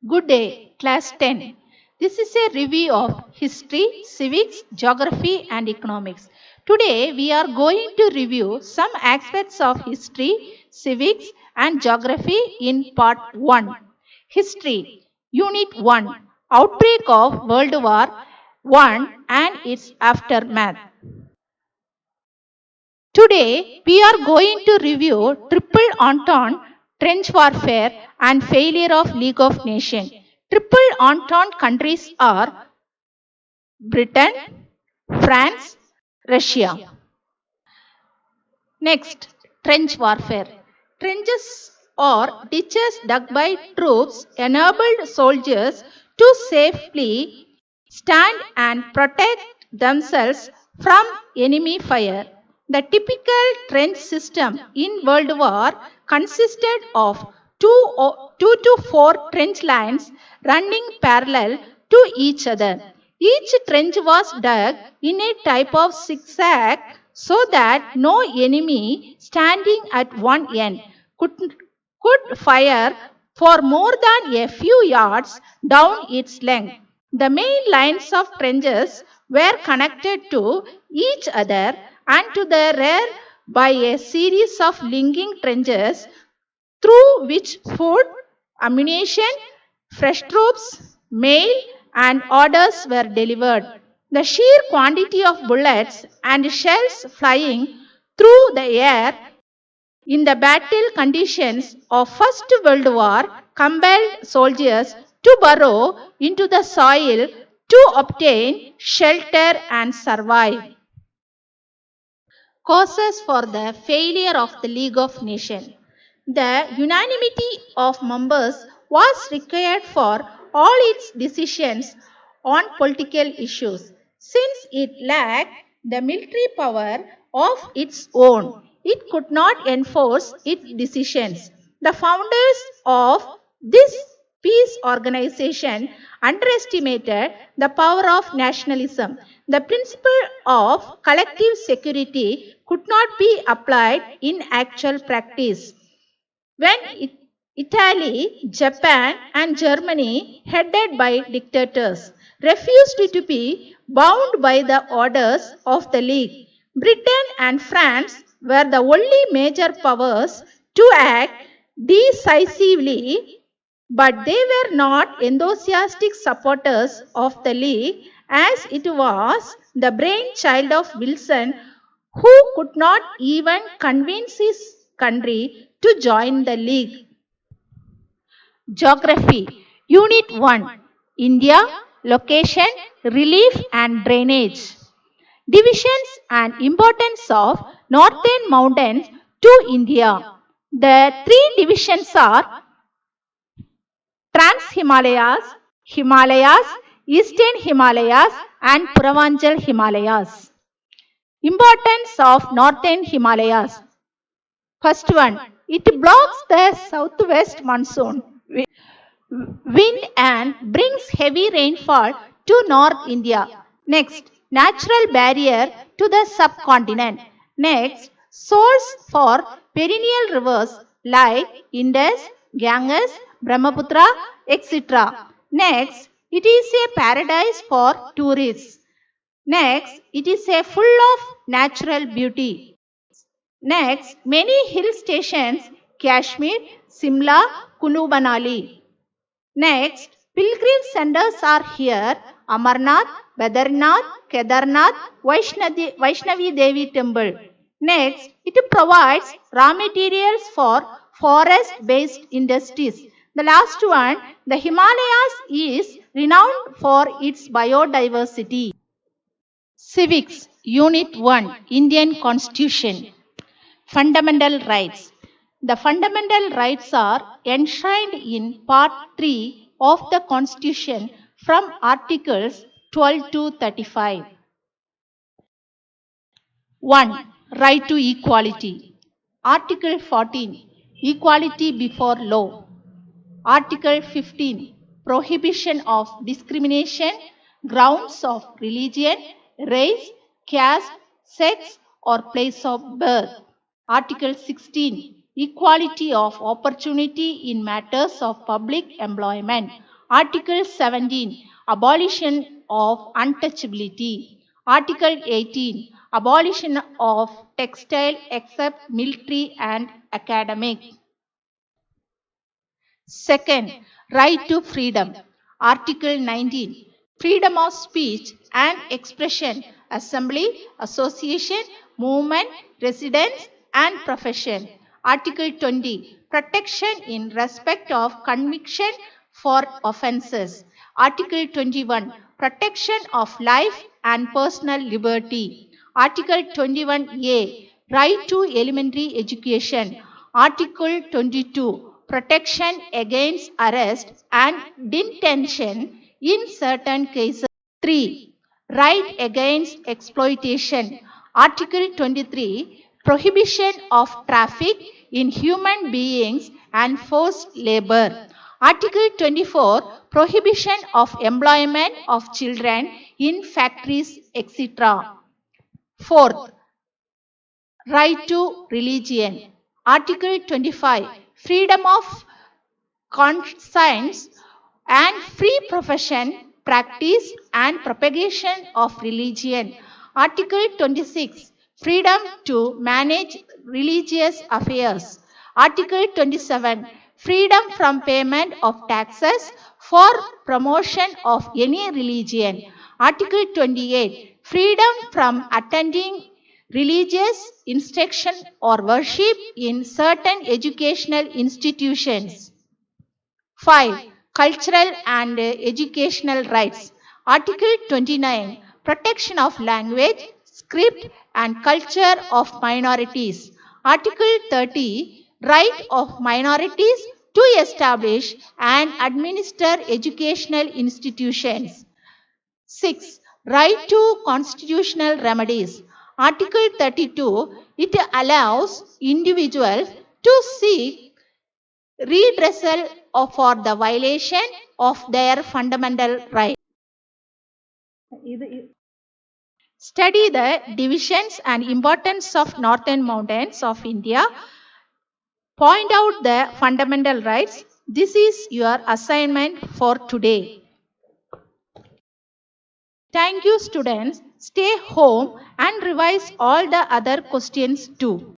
Good day, class 10. This is a review of history, civics, geography, and economics. Today, we are going to review some aspects of history, civics, and geography in part 1. History, Unit 1, Outbreak of World War I and its aftermath. Today, we are going to review Triple Entente, trench warfare, and failure of League of Nations. Triple Entente countries are Britain, France, Russia. Next, trench warfare. Trenches or ditches dug by troops enabled soldiers to safely stand and protect themselves from enemy fire. The typical trench system in World War consisted of two to four trench lines running parallel to each other. Each trench was dug in a type of zigzag so that no enemy standing at one end could fire for more than a few yards down its length. The main lines of trenches were connected to each other and to the rear by a series of linking trenches through which food, ammunition, fresh troops, mail, and orders were delivered. The sheer quantity of bullets and shells flying through the air in the battle conditions of First World War compelled soldiers to burrow into the soil to obtain shelter and survive. Causes for the failure of the League of Nations. The unanimity of members was required for all its decisions on political issues. Since it lacked the military power of its own, it could not enforce its decisions. The founders of this peace organization underestimated the power of nationalism. The principle of collective security could not be applied in actual practice. When Italy, Japan, and Germany, headed by dictators, refused to be bound by the orders of the League, Britain and France were the only major powers to act decisively, but they were not enthusiastic supporters of the League, as it was the brainchild of Wilson, who could not even convince his country to join the League. Geography, Unit 1, India, Location, Relief and Drainage. Divisions and importance of Northern Mountains to India. The three divisions are Trans-Himalayas, Himalayas, Eastern Himalayas and Puravanchal Himalayas. Importance of Northern Himalayas. First one, it blocks the southwest monsoon wind and brings heavy rainfall to North India. Next, natural barrier to the subcontinent. Next, source for perennial rivers like Indus, Ganges, Brahmaputra, etc. Next, it is a paradise for tourists. Next, it is a full of natural beauty. Next, many hill stations, Kashmir, Simla, Kulu Manali. Next, pilgrim centers are here, Amarnath, Badrinath, Kedarnath, Vaishnavi Devi temple. Next, it provides raw materials for forest-based industries. The last one, the Himalayas is renowned for its biodiversity. Civics, Unit 1, Indian Constitution. Fundamental rights. The fundamental rights are enshrined in Part 3 of the Constitution from Articles 12 to 35. 1. Right to equality. Article 14. Equality before law. Article 15. Prohibition of discrimination, grounds of religion, race, caste, sex, or place of birth. Article 16. Equality of opportunity in matters of public employment. Article 17, abolition of untouchability. Article 18, abolition of textile except military and academic. Second, right to freedom. Article 19, freedom of speech and expression, assembly, association, movement, residence, and profession. Article 20, protection in respect of conviction for offences. Article 21, protection of life and personal liberty. Article 21A, right to elementary education. Article 22, protection against arrest and detention in certain cases. 3. Right against exploitation. Article 23, prohibition of traffic in human beings and forced labor. Article 24, prohibition of employment of children in factories, etc. Fourth, right to religion. Article 25, freedom of conscience and free profession, practice and propagation of religion. Article 26, freedom to manage religious affairs. Article 27, freedom from payment of taxes for promotion of any religion. Article 28, freedom from attending religious instruction or worship in certain educational institutions. 5. Cultural and educational rights. Article 29, protection of language, script and culture of minorities. Article 30, right of minorities to establish and administer educational institutions. 6. Right to constitutional remedies. Article 32, it allows individuals to seek redressal for the violation of their fundamental rights. Study the divisions and importance of northern mountains of India. Point out the fundamental rights. This is your assignment for today. Thank you, students. Stay home and revise all the other questions too.